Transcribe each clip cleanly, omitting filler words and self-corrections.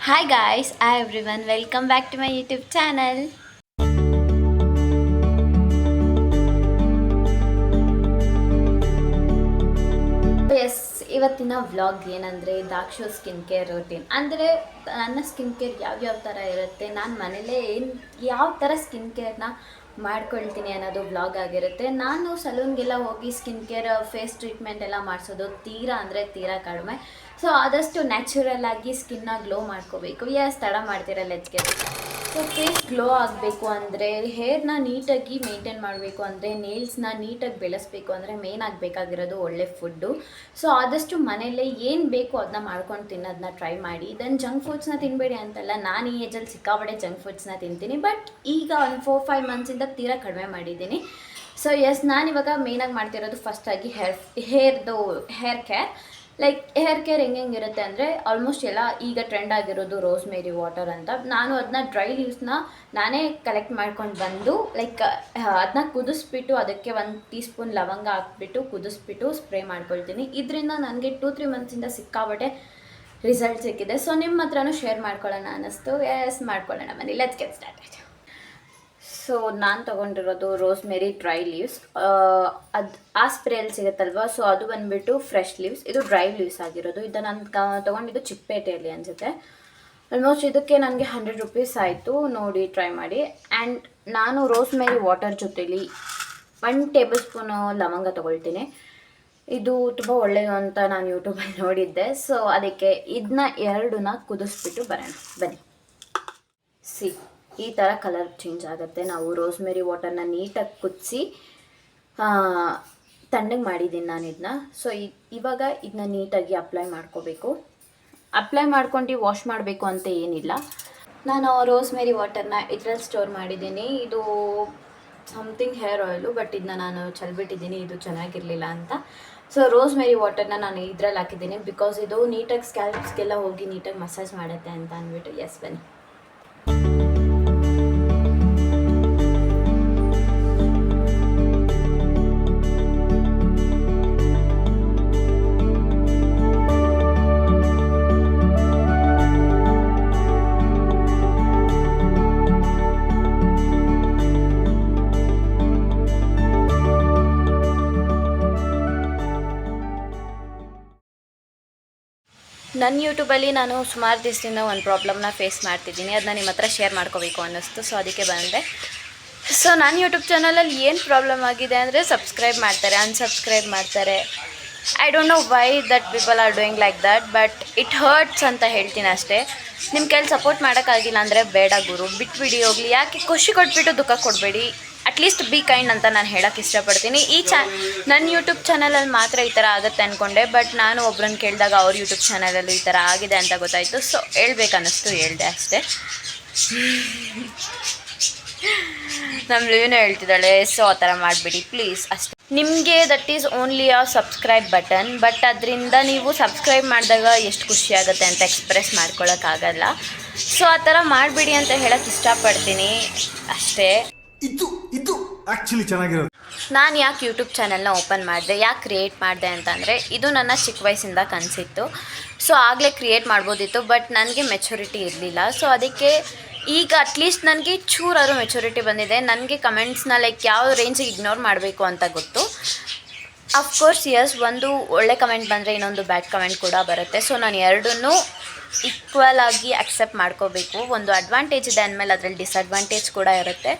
Hi guys, hi everyone, welcome back to my YouTube channel. Yes ಇವತ್ತಿನ vlog ಏನಂದರೆ ದಾಕ್ಷು skin care routine ಅಂದರೆ ನನ್ನ ಸ್ಕಿನ್ ಕೇರ್ ಯಾವ್ಯಾವ ಥರ ಇರುತ್ತೆ, ನಾನು ಮನೇಲೇ ಯಾವ ಥರ ಸ್ಕಿನ್ ಕೇರ್ನ ಮಾಡ್ಕೊಳ್ತೀನಿ ಅನ್ನೋದು ವ್ಲಾಗ್ ಆಗಿರುತ್ತೆ. ನಾನು ಸಲೂನ್ಗೆಲ್ಲ ಹೋಗಿ ಸ್ಕಿನ್ ಕೇರ್ ಫೇಸ್ ಟ್ರೀಟ್ಮೆಂಟ್ ಎಲ್ಲ ಮಾಡಿಸೋದು ತೀರಾ ಕಡಿಮೆ. ಸೊ ಆದಷ್ಟು ನ್ಯಾಚುರಲ್ ಆಗಿ ಸ್ಕಿನ್ನ ಗ್ಲೋ ಮಾಡ್ಕೋಬೇಕು. ತಡ ಮಾಡ್ತೀರಾ let's get. So face glow ಆಗಬೇಕು ಅಂದರೆ, ಹೇರ್ನ ನೀಟಾಗಿ ಮೇಂಟೈನ್ ಮಾಡಬೇಕು ಅಂದರೆ, ನೇಲ್ಸ್ನ ನೀಟಾಗಿ ಬೆಳೆಸಬೇಕು ಅಂದರೆ ಮೇನ್ ಆಗಬೇಕಾಗಿರೋದು ಒಳ್ಳೆ ಫುಡ್ಡು. ಸೊ ಆದಷ್ಟು ಮನೆಯಲ್ಲೇ ಏನು ಬೇಕು ಅದನ್ನ ಮಾಡ್ಕೊಂಡು ತಿನ್ನೋದನ್ನ ಟ್ರೈ ಮಾಡಿ. ದೆನ್ ಜಂಕ್ ಫುಡ್ಸ್ನ ತಿನ್ನಬೇಡಿ ಅಂತಲ್ಲ, ನಾನು ಈ ಏಜಲ್ಲಿ ಸಿಕ್ಕಾಪಟ್ಟೆ ಜಂಕ್ ಫುಡ್ಸ್ನ ತಿಂತೀನಿ. ಬಟ್ ಈಗ ಒಂದು 4-5 ಮಂತ್ಸಿಂದ ತೀರಾ ಕಡಿಮೆ ಮಾಡಿದ್ದೀನಿ. ಸೊ ನಾನಿವಾಗ ಮೇಯ್ನಾಗಿ ಮಾಡ್ತಿರೋದು ಫಸ್ಟಾಗಿ hair care. Like hair care ಹೆಂಗಿರುತ್ತೆ ಅಂದರೆ, ಆಲ್ಮೋಸ್ಟ್ ಎಲ್ಲ ಈಗ ಟ್ರೆಂಡ್ ಆಗಿರೋದು ರೋಸ್ಮೇರಿ ವಾಟರ್ ಅಂತ. ನಾನು ಅದನ್ನ ಡ್ರೈ ಲೀವ್ಸ್ನ ನಾನೇ ಕಲೆಕ್ಟ್ ಮಾಡ್ಕೊಂಡು ಬಂದು ಅದನ್ನ ಕುದಿಸ್ಬಿಟ್ಟು ಅದಕ್ಕೆ 1 ಟೀ ಸ್ಪೂನ್ ಲವಂಗ ಹಾಕ್ಬಿಟ್ಟು ಕುದಿಸ್ಬಿಟ್ಟು ಸ್ಪ್ರೇ ಮಾಡ್ಕೊಳ್ತೀನಿ. ಇದರಿಂದ ನನಗೆ 2-3 ಮಂತ್ಸಿಂದ ಸಿಕ್ಕಾಬಟ್ಟೆ ರಿಸಲ್ಟ್ ಸಿಕ್ಕಿದೆ. ಸೊ ನಿಮ್ಮ ಹತ್ರನೂ ಶೇರ್ ಮಾಡ್ಕೊಳ್ಳೋಣ ಅನ್ನಿಸ್ತು. ಮಾಡ್ಕೊಳ್ಳೋಣ ಬನ್ನಿ, ಲೆಟ್ಸ್ ಗೆಟ್ ಸ್ಟಾರ್ಟೆಡ್. ಸೊ ನಾನು ತೊಗೊಂಡಿರೋದು ರೋಸ್ಮೇರಿ ಡ್ರೈ ಲೀವ್ಸ್. ಅದು ಆ ಸ್ಪ್ರೇಯಲ್ಲಿ ಸಿಗುತ್ತಲ್ವ, ಸೊ ಅದು ಬಂದುಬಿಟ್ಟು ಫ್ರೆಶ್ ಲೀವ್ಸ್. ಇದು ಡ್ರೈ ಲೀವ್ಸ್ ಆಗಿರೋದು. ಇದನ್ನು ನಾನು ತೊಗೊಂಡಿದ್ದು ಚಿಕ್ಕಪೇಟೆಯಲ್ಲಿ ಅನಿಸುತ್ತೆ. ಆಲ್ಮೋಸ್ಟ್ ಇದಕ್ಕೆ ನನಗೆ 100 ರೂಪೀಸ್ ಆಯಿತು. ನೋಡಿ ಟ್ರೈ ಮಾಡಿ. ಆ್ಯಂಡ್ ನಾನು ರೋಸ್ಮೇರಿ ವಾಟರ್ ಜೊತೆಲಿ 1 ಟೇಬಲ್ ಸ್ಪೂನು ಲವಂಗ ತೊಗೊಳ್ತೀನಿ. ಇದು ತುಂಬ ಒಳ್ಳೆಯದು ಅಂತ ನಾನು ಯೂಟ್ಯೂಬಲ್ಲಿ ನೋಡಿದ್ದೆ. ಸೊ ಅದಕ್ಕೆ ಇದನ್ನ 2ನ ಕುದಿಸ್ಬಿಟ್ಟು ಬನ್ನಿ. ಈ ಥರ ಕಲರ್ ಚೇಂಜ್ ಆಗುತ್ತೆ. ನಾವು ರೋಸ್ಮೇರಿ ವಾಟರ್ನ ನೀಟಾಗಿ ಕುದಿಸಿ ತಣ್ಣಗೆ ಮಾಡಿದ್ದೀನಿ ನಾನು ಇದನ್ನ. ಸೊ ಇವಾಗ ಇದನ್ನ ನೀಟಾಗಿ ಅಪ್ಲೈ ಮಾಡ್ಕೋಬೇಕು. ಅಪ್ಲೈ ಮಾಡ್ಕೊಂಡು ವಾಶ್ ಮಾಡಬೇಕು ಅಂತ ಏನಿಲ್ಲ. ನಾನು ರೋಸ್ಮೇರಿ ವಾಟರ್ನ ಇದರಲ್ಲಿ ಸ್ಟೋರ್ ಮಾಡಿದ್ದೀನಿ. ಇದು ಸಮಥಿಂಗ್ ಹೇರ್ ಆಯಿಲು, ಬಟ್ ಇದನ್ನ ನಾನು ಚೆಲ್ಬಿಟ್ಟಿದ್ದೀನಿ, ಇದು ಚೆನ್ನಾಗಿರಲಿಲ್ಲ ಅಂತ. ಸೊ ರೋಸ್ಮೇರಿ ವಾಟರ್ನ ನಾನು ಇದರಲ್ಲಿ ಹಾಕಿದ್ದೀನಿ, ಬಿಕಾಸ್ ಇದು ನೀಟಾಗಿ ಸ್ಕ್ಯಾಲ್ಪ್ಸ್ಗೆಲ್ಲ ಹೋಗಿ ನೀಟಾಗಿ ಮಸಾಜ್ ಮಾಡುತ್ತೆ ಅಂತ ಅಂದ್ಬಿಟ್ಟು. ಬನ್ನಿ. ನನ್ನ ಯೂಟ್ಯೂಬಲ್ಲಿ ನಾನು ಸುಮಾರು ದಿವಸದಿಂದ ಒಂದು ಪ್ರಾಬ್ಲಮ್ನ ಫೇಸ್ ಮಾಡ್ತಿದ್ದೀನಿ. ಅದನ್ನ ನಿಮ್ಮ ಹತ್ರ ಶೇರ್ ಮಾಡ್ಕೋಬೇಕು ಅನ್ನಿಸ್ತು. ಸೊ ಅದಕ್ಕೆ ಬಂದೆ. ಸೊ ನನ್ನ ಯೂಟ್ಯೂಬ್ ಚಾನಲಲ್ಲಿ ಏನು ಪ್ರಾಬ್ಲಮ್ ಆಗಿದೆ ಅಂದರೆ, ಸಬ್ಸ್ಕ್ರೈಬ್ ಮಾಡ್ತಾರೆ, ಅನ್ಸಬ್ಸ್ಕ್ರೈಬ್ ಮಾಡ್ತಾರೆ. I don't know why that people are doing like that, but it hertz ಅಂತ ಹೇಳ್ತೀನಿ ಅಷ್ಟೇ. ನಿಮ್ಮ ಕೈಲಿ ಸಪೋರ್ಟ್ ಮಾಡೋಕ್ಕಾಗಿಲ್ಲ ಅಂದರೆ ಬೇಡ ಗುರು, ಬಿಟ್ಬಿಡಿ ಹೋಗಲಿ. ಯಾಕೆ ಖುಷಿ ಕೊಟ್ಬಿಟ್ಟು ದುಃಖ ಕೊಡಬೇಡಿ. ಅಟ್ಲೀಸ್ಟ್ ಬಿ ಕೈಂಡ್ ಅಂತ ನಾನು ಹೇಳೋಕ್ಕೆ ಇಷ್ಟಪಡ್ತೀನಿ. ನನ್ನ ಯೂಟ್ಯೂಬ್ ಚಾನಲಲ್ಲಿ ಮಾತ್ರ ಈ ಥರ ಆಗುತ್ತೆ ಅಂದ್ಕೊಂಡೆ, ಬಟ್ ನಾನು ಒಬ್ರನ್ನ ಕೇಳಿದಾಗ ಅವ್ರ ಯೂಟ್ಯೂಬ್ ಚಾನಲಲ್ಲೂ ಈ ಥರ ಆಗಿದೆ ಅಂತ ಗೊತ್ತಾಯಿತು. ಸೊ ಹೇಳ್ಬೇಕನ್ನಿಸ್ತು, ಹೇಳಿದೆ ಅಷ್ಟೇ. ನಮ್ಮ ಲಿವಿನೂ ಹೇಳ್ತಿದ್ದಾಳೆ, ಸೊ ಆ ಥರ ಮಾಡಿಬಿಡಿ ಪ್ಲೀಸ್ ಅಷ್ಟೇ. ನಿಮಗೆ that is only a subscribe button, but ಅದರಿಂದ ನೀವು ಸಬ್ಸ್ಕ್ರೈಬ್ ಮಾಡಿದಾಗ ಎಷ್ಟು ಖುಷಿಯಾಗುತ್ತೆ ಅಂತ ಎಕ್ಸ್ಪ್ರೆಸ್ ಮಾಡ್ಕೊಳ್ಳೋಕ್ಕಾಗಲ್ಲ. ಸೊ ಆ ಥರ ಮಾಡಿಬಿಡಿ ಅಂತ ಹೇಳೋಕ್ಕೆ ಇಷ್ಟಪಡ್ತೀನಿ ಅಷ್ಟೇ. ಇದು ಆ್ಯಕ್ಚುಲಿ ಚೆನ್ನಾಗಿರೋದು. ನಾನು ಯಾಕೆ ಯೂಟ್ಯೂಬ್ ಚಾನಲ್ನ ಓಪನ್ ಮಾಡಿದೆ, ಯಾಕೆ ಕ್ರಿಯೇಟ್ ಮಾಡಿದೆ ಅಂತಂದರೆ, ಇದು ನನ್ನ ಚಿಕ್ಕ ವಯಸ್ಸಿಂದ ಕನಸಿತ್ತು. ಸೊ ಆಗಲೇ ಕ್ರಿಯೇಟ್ ಮಾಡ್ಬೋದಿತ್ತು, ಬಟ್ ನನಗೆ ಮೆಚುರಿಟಿ ಇರಲಿಲ್ಲ. ಸೊ ಅದಕ್ಕೆ ಈಗ ಅಟ್ಲೀಸ್ಟ್ ನನಗೆ ಚೂರಾದರೂ ಮೆಚುರಿಟಿ ಬಂದಿದೆ. ನನಗೆ ಕಮೆಂಟ್ಸ್ನ ಯಾವ ರೇಂಜಿಗೆ ಇಗ್ನೋರ್ ಮಾಡಬೇಕು ಅಂತ ಗೊತ್ತು. ಅಫ್ಕೋರ್ಸ್ ಒಂದು ಒಳ್ಳೆ ಕಮೆಂಟ್ ಬಂದರೆ ಇನ್ನೊಂದು ಬ್ಯಾಡ್ ಕಮೆಂಟ್ ಕೂಡ ಬರುತ್ತೆ. ಸೊ ನಾನು ಎರಡನ್ನೂ ಈಕ್ವಲ್ ಆಗಿ ಅಕ್ಸೆಪ್ಟ್ ಮಾಡ್ಕೋಬೇಕು. ಒಂದು ಅಡ್ವಾಂಟೇಜ್ ಇದೆ ಅಂದಮೇಲೆ ಅದರಲ್ಲಿ ಡಿಸಡ್ವಾಂಟೇಜ್ ಕೂಡ ಇರುತ್ತೆ.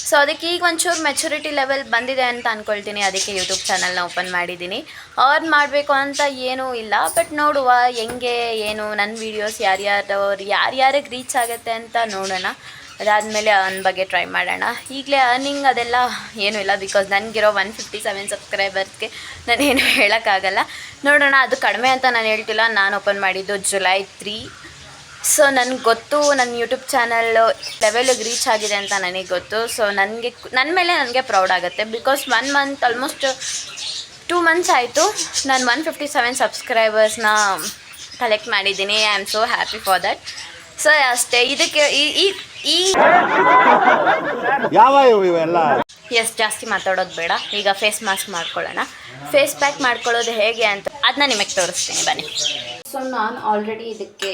ಸೊ ಅದಕ್ಕೆ ಈಗ ಒಂಚೂರು ಮೆಚುರಿಟಿ ಲೆವೆಲ್ ಬಂದಿದೆ ಅಂತ ಅಂದ್ಕೊಳ್ತೀನಿ. ಅದಕ್ಕೆ ಯೂಟ್ಯೂಬ್ ಚಾನಲ್ನ ಓಪನ್ ಮಾಡಿದ್ದೀನಿ. ಅರ್ನ್ ಮಾಡಬೇಕು ಅಂತ ಏನೂ ಇಲ್ಲ, ಬಟ್ ನೋಡುವ ಹೆಂಗೆ ಏನು ನನ್ನ ವೀಡಿಯೋಸ್ ಯಾರ್ಯಾರಿಗೆ ರೀಚ್ ಆಗುತ್ತೆ ಅಂತ ನೋಡೋಣ. ಅದಾದಮೇಲೆ ಅರ್ನ್ ಬಗ್ಗೆ ಟ್ರೈ ಮಾಡೋಣ. ಈಗಲೇ ಅರ್ನಿಂಗ್ ಅದೆಲ್ಲ ಏನೂ ಇಲ್ಲ, ಬಿಕಾಸ್ ನನಗಿರೋ 157 ಸಬ್ಸ್ಕ್ರೈಬರ್ಸ್ಗೆ ನಾನೇನು ಹೇಳೋಕ್ಕಾಗಲ್ಲ. ನೋಡೋಣ, ಅದು ಕಡಿಮೆ ಅಂತ ನಾನು ಹೇಳ್ತಿಲ್ಲ. ನಾನು ಓಪನ್ ಮಾಡಿದ್ದು July 3. ಸೊ ನನಗೆ ಗೊತ್ತು ನನ್ನ ಯೂಟ್ಯೂಬ್ ಚಾನಲ್ಲು ಲೆವೆಲಿಗೆ ರೀಚ್ ಆಗಿದೆ ಅಂತ ನನಗೆ ಗೊತ್ತು. ಸೊ ನನ್ನ ಮೇಲೆ ನನಗೆ ಪ್ರೌಡ್ ಆಗುತ್ತೆ, ಬಿಕಾಸ್ 1 ಮಂತ್ ಆಲ್ಮೋಸ್ಟ್ 2 ಮಂತ್ಸ್ ಆಯಿತು ನಾನು 157 ಸಬ್ಸ್ಕ್ರೈಬರ್ಸ್ನ ಕಲೆಕ್ಟ್ ಮಾಡಿದ್ದೀನಿ. I am so happy for that. So ಅಷ್ಟೇ. ಇದಕ್ಕೆ ಈ ಯಾವ ಇವೆಲ್ಲ ಜಾಸ್ತಿ ಮಾತಾಡೋದು ಬೇಡ. ಈಗ ಫೇಸ್ ಮಾಸ್ಕ್ ಮಾಡ್ಕೊಳ್ಳೋಣ. ಫೇಸ್ ಪ್ಯಾಕ್ ಮಾಡ್ಕೊಳ್ಳೋದು ಹೇಗೆ ಅಂತ ಅದನ್ನ ನಿಮಗೆ ತೋರಿಸ್ತೀನಿ ಬನ್ನಿ. ಸೊ ನಾನು ಆಲ್ರೆಡಿ ಇದಕ್ಕೆ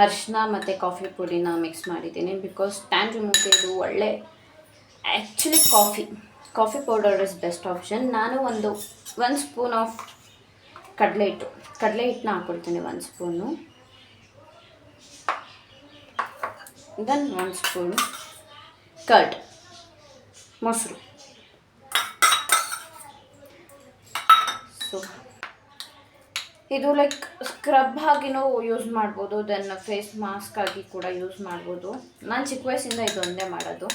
ಅರಿಶಿನ ಮತ್ತು ಕಾಫಿ ಪುಡಿನ ಮಿಕ್ಸ್ ಮಾಡಿದ್ದೀನಿ ಬಿಕಾಸ್ ಟ್ಯಾನ್ ರಿಮೂವ್ಗೆ ಇದು ಒಳ್ಳೆ actually coffee powder is best option. ನಾನು ಒಂದು ಸ್ಪೂನ್ ಆಫ್ ಕಡಲೆ ಹಿಟ್ಟನ್ನ ಹಾಕ್ಕೊಳ್ತೀನಿ, 1 ಸ್ಪೂನು. ದೆನ್ 1 ಸ್ಪೂನ್ ಕರ್ಡ್, ಮೊಸರು. ಸೊ ಇದು ಲೈಕ್ ಸ್ಕ್ರಬ್ ಆಗಿನೂ ಯೂಸ್ ಮಾಡ್ಬೋದು, ದೆನ್ ಫೇಸ್ ಮಾಸ್ಕ್ ಆಗಿ ಕೂಡ ಯೂಸ್ ಮಾಡ್ಬೋದು. ನಾನು ಚಿಕ್ಕ ವಯಸ್ಸಿಂದ ಇದೊಂದೇ ಮಾಡೋದು.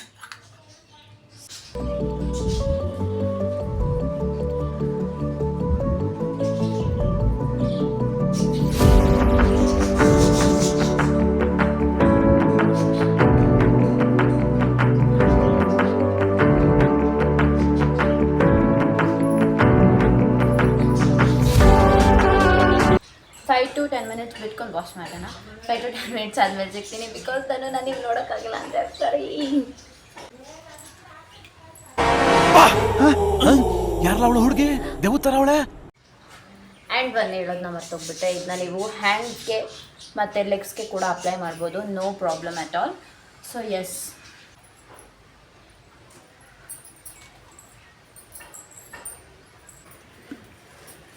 ಟು 10 ಮಿನಿಟ್ಸ್ ಬಿಟ್ಕೊಂಡು ವಾಶ್ ಮಾಡೋಣ. 5 to 10 ಮಿನಿಟ್ಸ್ ಆದಮೇಲೆ ಸಿಗ್ತೀನಿ ಬಿಕಾಸ್ ನನಗೆ ನೋಡೋಕ್ಕಾಗಲ್ಲ ಅಂದರೆ ಸರಿ. ಯಾರಲ್ಲ ಅವಳು ಹುಡುಗಿ ದೇವತರ ಅವಳೆ. ಆ್ಯಂಡ್ ಒಂದು ಹೇಳೋದನ್ನ ಮರ್ತೋಗ್ಬಿಟ್ಟೆ, ಇದನ್ನ ನೀವು ಹ್ಯಾಂಡ್ಗೆ ಮತ್ತು ಲೆಗ್ಸ್ಗೆ ಕೂಡ ಅಪ್ಲೈ ಮಾಡ್ಬೋದು, no problem at all. So yes,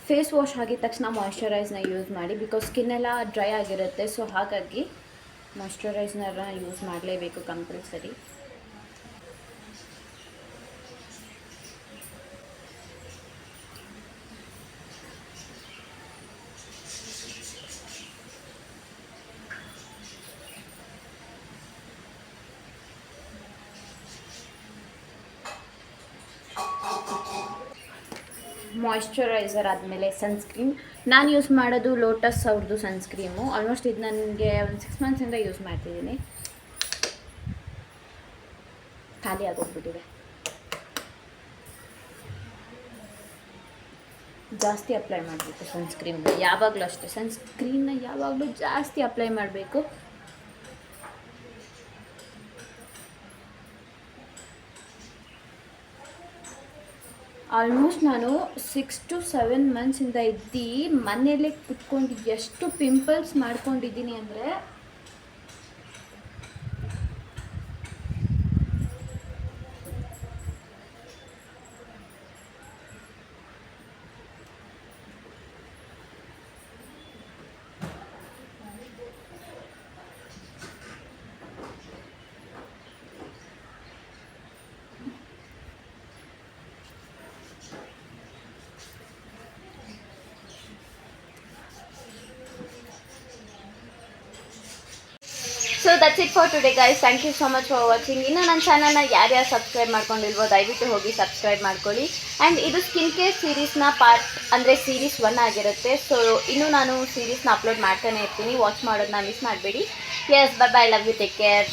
face wash ಆಗಿದ ತಕ್ಷಣ ಮಾಯ್ಶ್ಚರೈಸ್ನ ಯೂಸ್ ಮಾಡಿ ಬಿಕಾಸ್ ಸ್ಕಿನ್ ಎಲ್ಲ ಡ್ರೈ ಆಗಿರುತ್ತೆ. ಸೊ ಹಾಗಾಗಿ ಮಾಯ್ಶ್ಚರೈಸ್ನರ್ನ ಯೂಸ್ ಮಾಡಲೇಬೇಕು ಕಂಪಲ್ಸರಿ. ಮಾಯ್ಶ್ಚರೈಸರ್ ಆದಮೇಲೆ ಸನ್ಸ್ಕ್ರೀನ್. ನಾನು ಯೂಸ್ ಮಾಡೋದು ಲೋಟಸ್ ಅವ್ರದ್ದು ಸನ್ಸ್ಕ್ರೀಮು. ಆಲ್ಮೋಸ್ಟ್ ಇದು ನನಗೆ ಒಂದು 6 ಮಂತ್ಸಿಂದ ಯೂಸ್ ಮಾಡ್ತಿದ್ದೀನಿ, ಖಾಲಿ ಆಗೋಗ್ಬಿಟ್ಟಿದೆ. ಜಾಸ್ತಿ ಅಪ್ಲೈ ಮಾಡಬೇಕು ಸನ್ಸ್ಕ್ರೀನ್ನ, ಯಾವಾಗಲೂ ಅಷ್ಟೇ ಸನ್ಸ್ಕ್ರೀನ್ನ ಯಾವಾಗಲೂ ಜಾಸ್ತಿ ಅಪ್ಲೈ ಮಾಡಬೇಕು. ಆಲ್ಮೋಸ್ಟ್ ನಾನು 6 to 7 ಮಂತ್ಸಿಂದ ಮನೆಯಲ್ಲೇ ಕುತ್ಕೊಂಡು ಎಷ್ಟು ಪಿಂಪಲ್ಸ್ ಮಾಡ್ಕೊಂಡಿದ್ದೀನಿ ಅಂದರೆ so that's it for today guys. Thank you so much for watching. ಇನ್ನು ನನ್ನ ಚಾನಲ್ನ ಯಾರ್ಯಾರು ಸಬ್ಸ್ಕ್ರೈಬ್ ಮಾಡ್ಕೊಂಡಿಲ್ವೋ ದಯವಿಟ್ಟು ಹೋಗಿ ಸಬ್ಸ್ಕ್ರೈಬ್ ಮಾಡ್ಕೊಳ್ಳಿ. ಆ್ಯಂಡ್ ಇದು ಸ್ಕಿನ್ ಕೇರ್ ಸೀರೀಸ್ನ ಪಾರ್ಟ್ ಅಂದರೆ ಸೀರೀಸ್ 1 ಆಗಿರುತ್ತೆ. ಸೊ ಇನ್ನೂ ನಾನು ಸೀರೀಸ್ನ ಅಪ್ಲೋಡ್ ಮಾಡ್ತಾನೆ ಇರ್ತೀನಿ, ವಾಚ್ ಮಾಡೋದನ್ನ ಮಿಸ್ ಮಾಡಬೇಡಿ. Yes, bye bye, love you, take care.